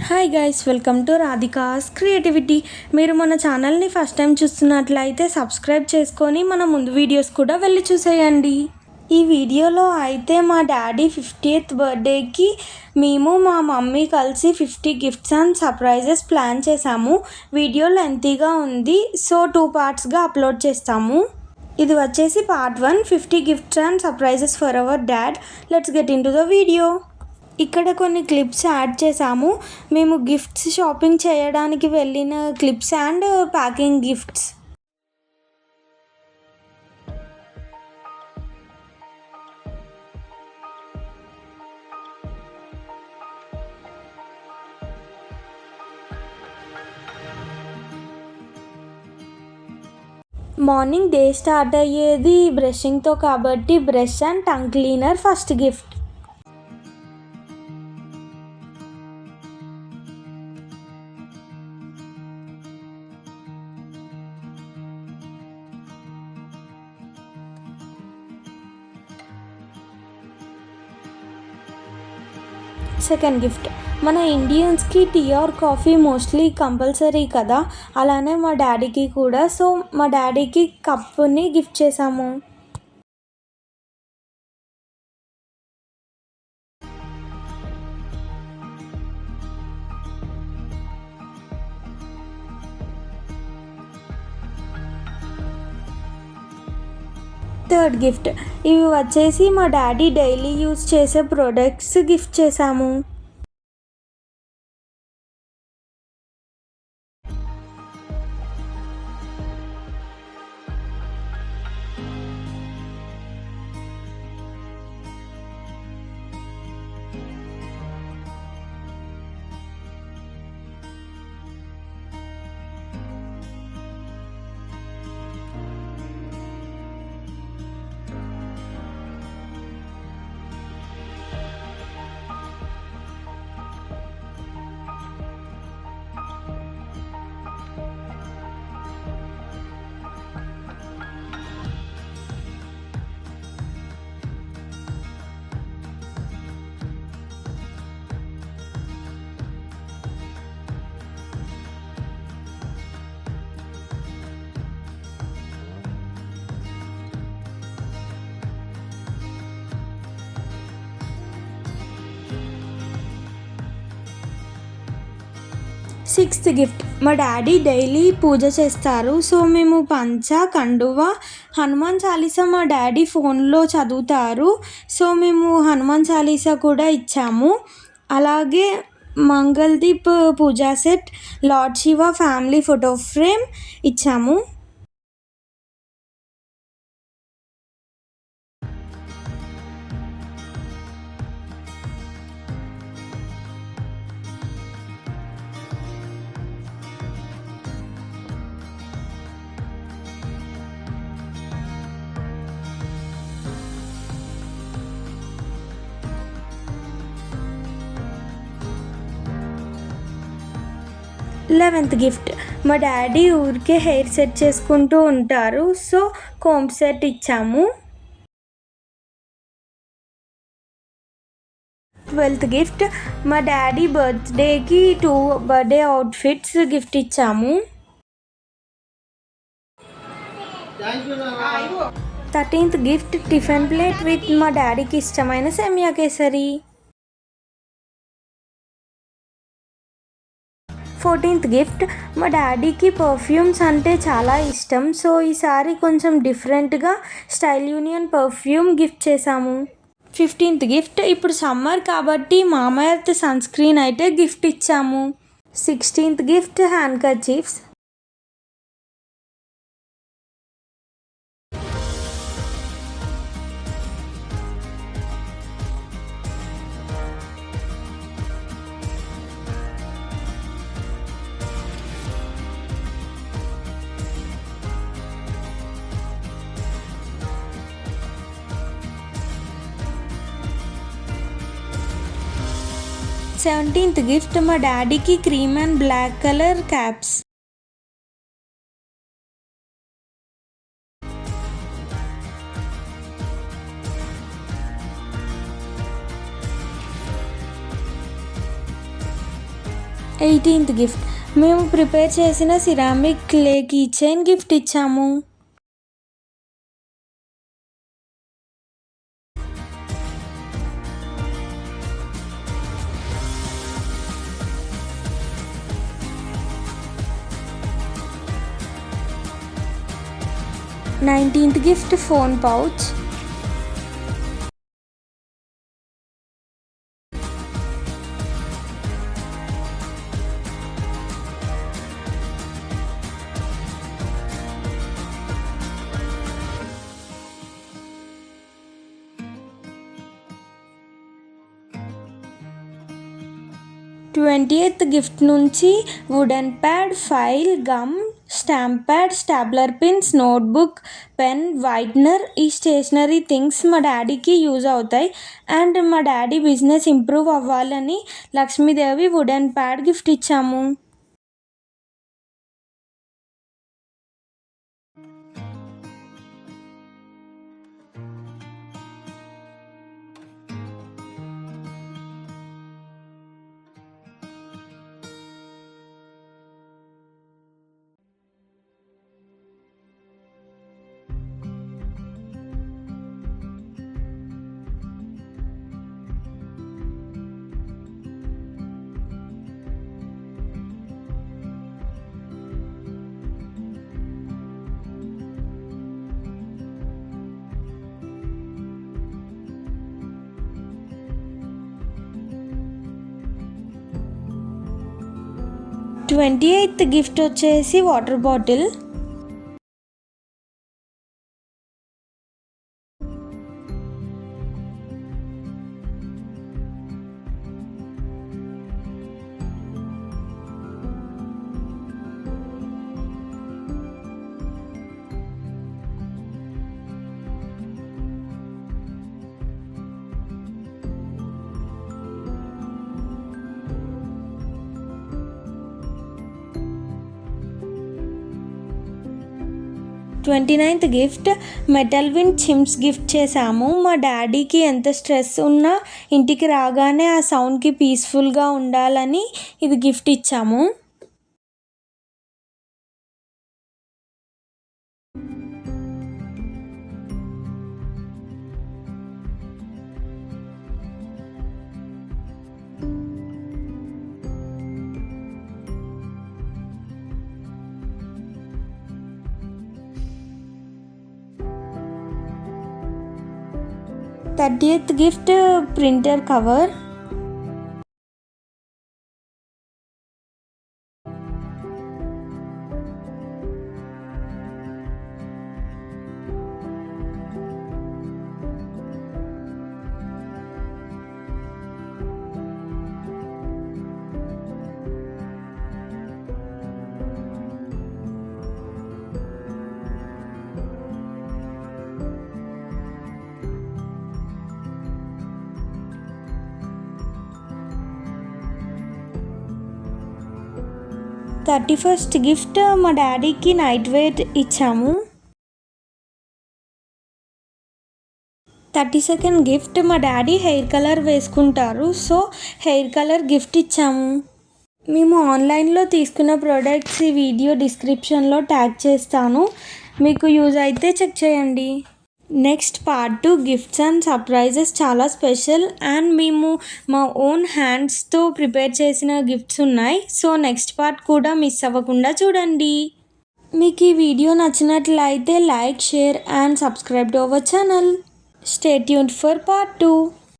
Hi guys, welcome to Radhika's creativity. మీరు మన ఛానల్ని ఫస్ట్ టైం చూస్తున్నట్లయితే సబ్స్క్రైబ్ చేసుకొని మన ముందు వీడియోస్ కూడా వెళ్ళి చూసేయండి. ఈ వీడియోలో అయితే మా డాడీ 50th బర్త్డేకి మేము మా మమ్మీ కలిసి 50 గిఫ్ట్స్ అండ్ సర్ప్రైజెస్ ప్లాన్ చేసాము. వీడియో లెంతీగా ఉంది, సో 2 పార్ట్స్గా అప్లోడ్ చేస్తాము. ఇది వచ్చేసి part 1, 50 gifts and surprises for hour dad. Let's get in to the video. ఇక్కడ కొన్ని క్లిప్స్ యాడ్ చేసాము. మేము గిఫ్ట్స్ షాపింగ్ చేయడానికి వెళ్ళిన clips and packing gifts. Morning day start అయ్యేది బ్రషింగ్తో కాబట్టి brush and tongue cleaner first gift. Second gift, మన ఇండియన్స్కి tea or coffee mostly compulsory కదా, అలానే మా డాడీకి కూడా. సో మా డాడీకి కప్పుని గిఫ్ట్ చేసాము. థర్డ్ గిఫ్ట్, ఇవి వచ్చేసి మా డాడీ డైలీ యూజ్ చేసే ప్రోడక్ట్స్ గిఫ్ట్ చేసాము. సిక్స్త్ గిఫ్ట్, మా డాడీ డైలీ పూజ చేస్తారు. సో మేము పంచ, కండువ, హనుమాన్ చాలీసా మా డాడీ ఫోన్లో చదువుతారు. సో మేము హనుమాన్ చాలీసా కూడా ఇచ్చాము. అలాగే Mangaldeep puja set, lord Shiva family photo frame ఇచ్చాము. లెవెంత్ గిఫ్ట్, మా డాడీ ఊరికే హెయిర్ సెట్ చేసుకుంటూ ఉంటారు. సో కోమ్ సెట్ ఇచ్చాము. 12th గిఫ్ట్, మా డాడీ బర్త్డేకి 2 బర్త్డే అవుట్ఫిట్స్ గిఫ్ట్ ఇచ్చాము. 13th gift, tiffin plate with మా డాడీకి ఇష్టమైన సేమియా కేసరి. 14th గిఫ్ట్, మా డాడీకి పర్ఫ్యూమ్స్ అంటే చాలా ఇష్టం. సో ఈసారి కొంచెం డిఫరెంట్గా స్టైల్ యూనియన్ పర్ఫ్యూమ్ గిఫ్ట్ చేసాము. 15th గిఫ్ట్, ఇప్పుడు సమ్మర్ కాబట్టి మామా ఎర్త్ సన్ స్క్రీన్ అయితే గిఫ్ట్ ఇచ్చాము. 16th gift, handkerchiefs. 17th gift, మా డాడీకి cream and black colour caps. 18th gift, మేము ప్రిపేర్ చేసిన ceramic clay key chain gift ఇచ్చాము. 19th gift phone pouch. 20th gift నుంచి wooden pad, file, gum, stamp pad, stapler pins, notebook, pen, whitener, ఈ stationery things మా డాడీకి use అవుతాయి. And మా daddy business improve అవ్వాలని లక్ష్మీదేవి వుడెన్ ప్యాడ్ గిఫ్ట్ ఇచ్చాము. Twenty eighth gift వచ్చేసి water bottle. Twenty ninth gift metal wind chimes gift చేశాము. మా డాడీకి ఎంత స్ట్రెస్ ఉన్నా ఇంటికి రాగానే ఆ సౌండ్కి పీస్ఫుల్గా ఉండాలని ఇది గిఫ్ట్ ఇచ్చాము. Thirtieth gift printer cover. Thirty first gift మా డాడీకి నైట్ వేర్ ఇచ్చాము. 32nd గిఫ్ట్ మా డాడీ హెయిర్ కలర్ వేసుకుంటారు, సో హెయిర్ కలర్ గిఫ్ట్ ఇచ్చాము. మేము ఆన్లైన్లో తీసుకున్న ప్రోడక్ట్స్ ఈ వీడియో డిస్క్రిప్షన్లో ట్యాగ్ చేస్తాను, మీకు యూజ్ అయితే చెక్ చేయండి. Next part 2 gifts and surprises చాలా స్పెషల్ అండ్ మేము మా ఓన్ హ్యాండ్స్తో ప్రిపేర్ చేసిన గిఫ్ట్స్ ఉన్నాయి. సో నెక్స్ట్ పార్ట్ కూడా మిస్ అవ్వకుండా చూడండి. మీకు ఈ వీడియో నచ్చినట్లయితే like, share and subscribe to our channel. Stay tuned for part 2.